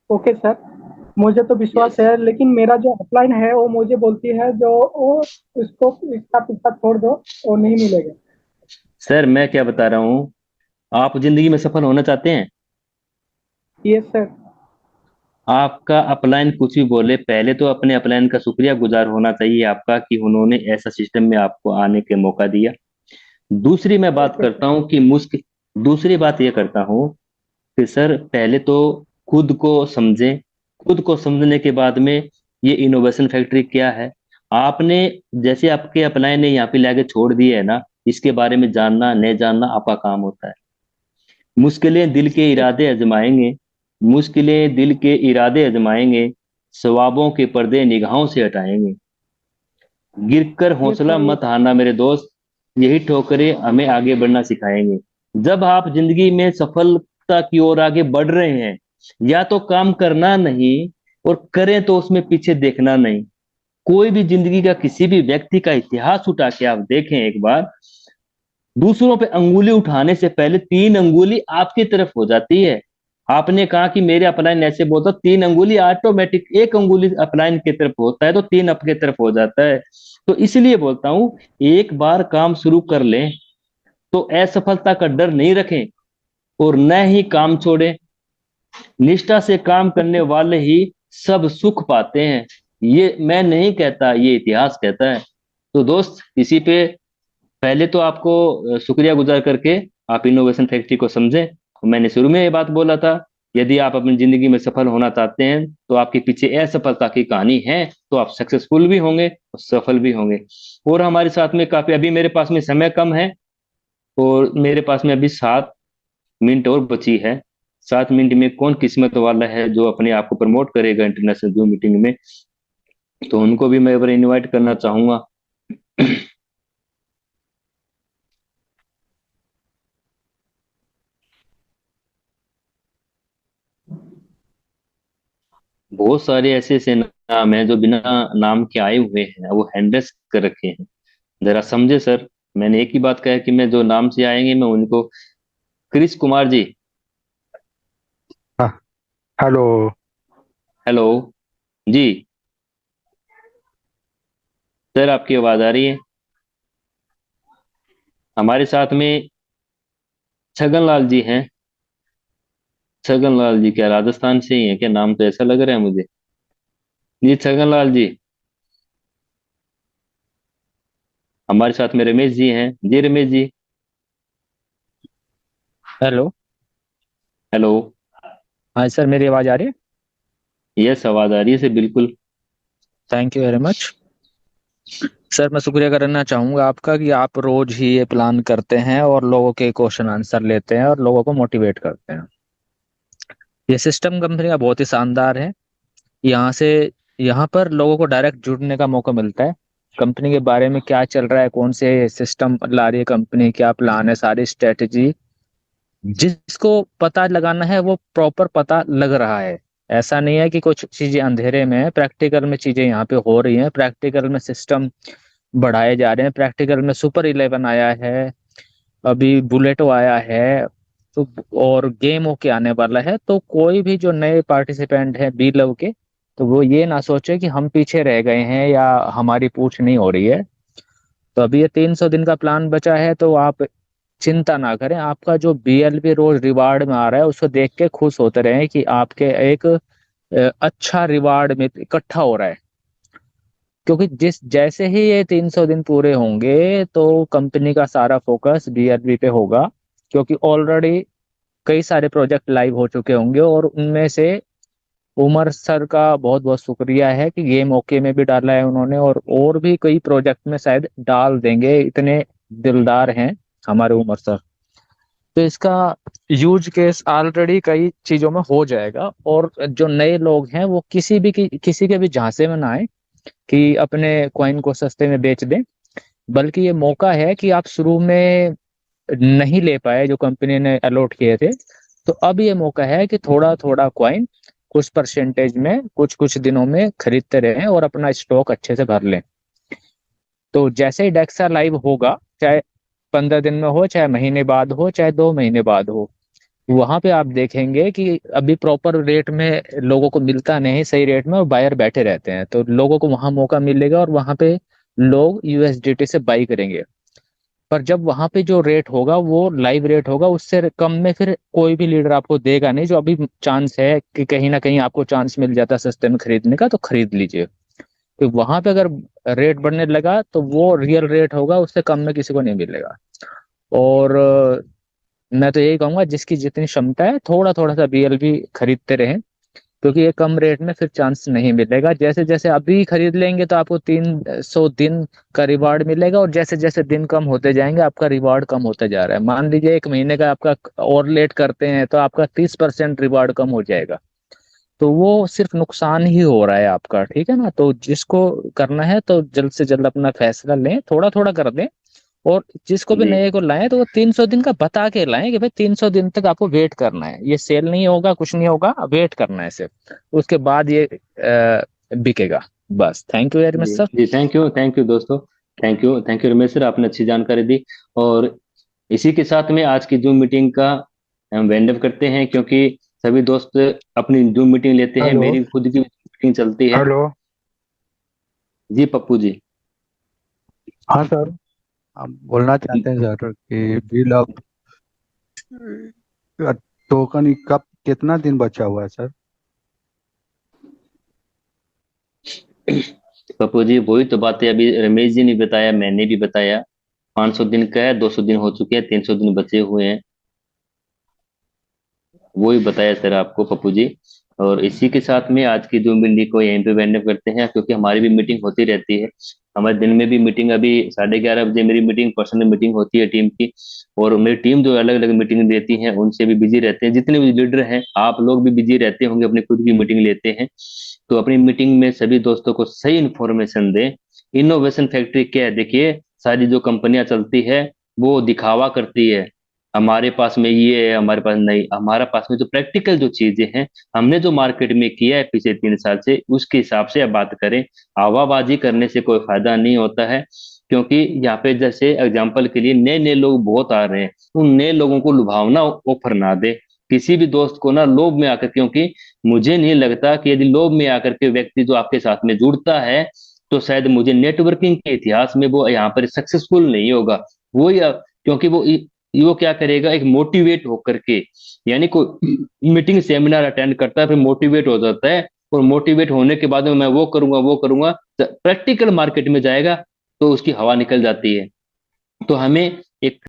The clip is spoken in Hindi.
ओके सर, मुझे तो विश्वास यस। है, लेकिन मेरा जो अपलाइन है वो मुझे बोलती है जो वो इसको इसका पीछा छोड़ दो, वो नहीं मिलेगा। सर मैं क्या बता रहा हूँ, आप जिंदगी में सफल होना चाहते हैं। Yes sir. आपका अपलाइन कुछ भी बोले, पहले तो अपने अपलाइन का शुक्रिया गुजार होना चाहिए आपका कि उन्होंने ऐसा सिस्टम में आपको आने के मौका दिया। दूसरी मैं बात ओके सर। करता हूँ कि मुश्किल, दूसरी बात ये करता हूँ कि सर पहले तो खुद को समझें। खुद को समझने के बाद में ये इनोवेशन फैक्ट्री क्या है, आपने, जैसे आपके अपलाइन ने यहाँ पे लाके छोड़ दिए है ना, इसके बारे में जानना नहीं जानना आपका काम होता है। मुश्किलें दिल के इरादे आजमाएंगे, मुश्किलें दिल के इरादे आजमाएंगे, ख्वाबों के पर्दे निगाहों से हटाएंगे। गिरकर यस हौसला सर। मत हारना मेरे दोस्त, यही ठोकरें हमें आगे बढ़ना सिखाएंगे। जब आप जिंदगी में सफलता की ओर आगे बढ़ रहे हैं, या तो काम करना नहीं, और करें तो उसमें पीछे देखना नहीं। कोई भी जिंदगी का किसी भी व्यक्ति का इतिहास उठा के आप देखें एक बार, दूसरों पे अंगुली उठाने से पहले तीन अंगुली आपकी तरफ हो जाती है। आपने कहा कि मेरे अपलाइन ऐसे बोलता, तीन अंगुली ऑटोमेटिक, एक अंगुली अपलाइन की तरफ होता है तो तीन आपके तरफ हो जाता है। तो इसलिए बोलता हूं, एक बार काम शुरू कर लें तो असफलता का डर नहीं रखें, और न ही काम छोड़ें। निष्ठा से काम करने वाले ही सब सुख पाते हैं। ये मैं नहीं कहता, ये इतिहास कहता है। तो दोस्त, इसी पे पहले तो आपको शुक्रिया गुजार करके आप इनोवेशन फैक्ट्री को समझें। मैंने शुरू में ये बात बोला था, यदि आप अपनी जिंदगी में सफल होना चाहते हैं तो आपके पीछे असफलता की कहानी है, तो आप सक्सेसफुल भी होंगे और सफल भी होंगे। और हमारे साथ में काफी, अभी मेरे पास में समय कम है, और मेरे पास में अभी 7 मिनट और बची है। 7 मिनट में कौन किस्मत वाला है जो अपने आप को प्रमोट करेगा इंटरनेशनल जूम मीटिंग में, तो उनको भी मैं एक बार इनवाइट करना चाहूंगा। बहुत सारे ऐसे ऐसे नाम हैं जो बिना नाम के आए हुए हैं, वो हैंडल्स कर रखे हैं। जरा समझे सर, मैंने एक ही बात कहा है कि मैं जो नाम से आएंगे मैं उनको, क्रिस कुमार जी। हाँ, हेलो। हेलो जी। सर आपकी आवाज आ रही है। हमारे साथ में छगन लाल जी हैं। छगन लाल जी क्या राजस्थान से ही है क्या, नाम तो ऐसा लग रहा है मुझे। जी छगन लाल जी। हमारे साथ में रमेश जी हैं। जी रमेश जी। हेलो। हेलो। हाँ सर, मेरी आवाज़ आ रही है? यस, आवाज आ रही है सर, बिल्कुल। Thank you very much. Sir मैं शुक्रिया करना चाहूँगा आपका कि आप रोज ही ये प्लान करते हैं और लोगों के क्वेश्चन आंसर लेते हैं और लोगों को मोटिवेट करते हैं। ये सिस्टम कंपनी का बहुत ही शानदार है। यहाँ से यहाँ पर लोगों को डायरेक्ट जुड़ने का मौका मिलता है। कंपनी के बारे में क्या चल रहा है, कौन से सिस्टम ला रही है कंपनी, क्या प्लान है, सारी स्ट्रेटजी जिसको पता लगाना है वो प्रॉपर पता लग रहा है। ऐसा नहीं है कि कुछ चीजें अंधेरे में है, प्रैक्टिकल में चीजें यहाँ पे हो रही हैं, प्रैक्टिकल में सिस्टम बढ़ाए जा रहे हैं, प्रैक्टिकल में सुपर 11 आया है, अभी बुलेटो आया है, तो और गेम होके आने वाला है। तो कोई भी जो नए पार्टिसिपेंट है बी लव के, तो वो ये ना सोचे कि हम पीछे रह गए हैं या हमारी पूछ नहीं हो रही है। तो अभी ये 300 दिन का प्लान बचा है, तो आप चिंता ना करें। आपका जो बीएलपी रोज रिवार्ड में आ रहा है उसको देख के खुश होते रहें कि आपके एक अच्छा रिवार्ड में इकट्ठा हो रहा है। क्योंकि जिस जैसे ही ये 300 दिन पूरे होंगे तो कंपनी का सारा फोकस बीएलपी पे होगा। क्योंकि ऑलरेडी कई सारे प्रोजेक्ट लाइव हो चुके होंगे, और उनमें से उमर सर का बहुत बहुत शुक्रिया है कि गेम ओके में भी डाला है उन्होंने, और भी कई प्रोजेक्ट में शायद डाल देंगे, इतने दिलदार हैं हमारे उमर सर। तो इसका यूज केस ऑलरेडी कई चीजों में हो जाएगा, और जो नए लोग हैं वो किसी के भी झांसे में ना आए कि अपने कॉइन को सस्ते में बेच दें। बल्कि ये मौका है कि आप शुरू में नहीं ले पाए जो कंपनी ने अलॉट किए थे, तो अब ये मौका है कि थोड़ा थोड़ा कॉइन कुछ परसेंटेज में कुछ कुछ दिनों में खरीदते रहें और अपना स्टॉक अच्छे से भर लें। तो जैसे ही डेक्सा लाइव होगा, चाहे 15 दिन में हो, चाहे महीने बाद हो, चाहे 2 महीने बाद हो, वहां पे आप देखेंगे कि अभी प्रॉपर रेट में लोगों को मिलता नहीं सही रेट में, और बायर बैठे रहते हैं, तो लोगों को वहां मौका मिलेगा और वहां पे लोग यूएसडीटी से बाई करेंगे। पर जब वहां पे जो रेट होगा वो लाइव रेट होगा, उससे कम में फिर कोई भी लीडर आपको देगा नहीं। जो अभी चांस है कि कहीं ना कहीं आपको चांस मिल जाता है सस्ते में खरीदने का, तो खरीद लीजिए। तो वहां पे अगर रेट बढ़ने लगा तो वो रियल रेट होगा, उससे कम में किसी को नहीं मिलेगा। और मैं तो यही कहूंगा जिसकी जितनी क्षमता है थोड़ा थोड़ा सा बीएलबी खरीदते रहें, क्योंकि ये कम रेट में फिर चांस नहीं मिलेगा। जैसे जैसे अभी खरीद लेंगे तो आपको 300 दिन का रिवार्ड मिलेगा, और जैसे जैसे दिन कम होते जाएंगे आपका रिवार्ड कम होता जा रहा है। मान लीजिए 1 महीने का आपका और लेट करते हैं तो आपका 30% रिवार्ड कम हो जाएगा, तो वो सिर्फ नुकसान ही हो रहा है आपका। ठीक है ना? तो जिसको करना है तो जल्द से जल्द अपना फैसला लें, थोड़ा थोड़ा कर दें। और जिसको भी जी नए को लाएं तो वो 300 दिन का बता के लाएं कि भाई 300 दिन तक आपको वेट करना है, ये सेल नहीं होगा, कुछ नहीं होगा, वेट करना है सिर्फ, उसके बाद ये बिकेगा। बस, थैंक यू वेरी मच जी सर। जी, थैंक यू दोस्तों। थैंक यू रमेश सर, आपने अच्छी जानकारी दी। और इसी के साथ में आज की जूम मीटिंग का हम वाइंड अप करते हैं, क्योंकि सभी दोस्त अपनी जूम मीटिंग लेते हैं, हेलो। मेरी खुद की मीटिंग चलती है। हेलो। जी पप्पू जी। हाँ सर, हम बोलना चाहते हैं सर कि बिल ऑफ टोकन कब कितना दिन बचा हुआ है सर? पप्पू जी, वही तो बात है, अभी रमेश जी ने बताया, मैंने भी बताया। 500 दिन का है, 200 दिन हो चुके हैं, 300 दिन बचे हुए हैं। वो ही बताया सर आपको पप्पू जी। और इसी के साथ में आज की जूम मीटिंग को यहीं पे वाइंड अप करते हैं, क्योंकि हमारी भी मीटिंग होती रहती है। हमारे दिन में भी मीटिंग, अभी 11:30 बजे मेरी मीटिंग, पर्सनल मीटिंग होती है टीम की। और मेरी टीम जो अलग अलग मीटिंग देती है उनसे भी बिजी रहते हैं, जितने भी लीडर हैं आप लोग भी बिजी रहते होंगे, अपनी खुद की मीटिंग लेते हैं। तो अपनी मीटिंग में सभी दोस्तों को सही इंफॉर्मेशन दें। इनोवेशन फैक्ट्री क्या है, देखिए, सारी जो कंपनियां चलती है वो दिखावा करती है, हमारे पास में ये है, हमारे पास नहीं, हमारे पास में जो प्रैक्टिकल जो चीजें हैं, हमने जो मार्केट में किया है पिछले 3 साल से, उसके हिसाब से अब बात करें। हवाबाजी करने से कोई फायदा नहीं होता है, क्योंकि यहाँ पे जैसे एग्जाम्पल के लिए नए नए लोग बहुत आ रहे हैं, उन नए लोगों को लुभावना ऑफर ना दे किसी भी दोस्त को ना, लोभ में आकर, क्योंकि मुझे नहीं लगता कि यदि लोभ में आकर के व्यक्ति जो आपके साथ में जुड़ता है, तो शायद मुझे नेटवर्किंग के इतिहास में वो यहाँ पर सक्सेसफुल नहीं होगा। वो या क्योंकि वो क्या करेगा, एक मोटिवेट होकर के, यानी कोई मीटिंग सेमिनार अटेंड करता है, फिर मोटिवेट हो जाता है, और मोटिवेट होने के बाद में मैं वो करूंगा, प्रैक्टिकल मार्केट में जाएगा तो उसकी हवा निकल जाती है। तो हमें एक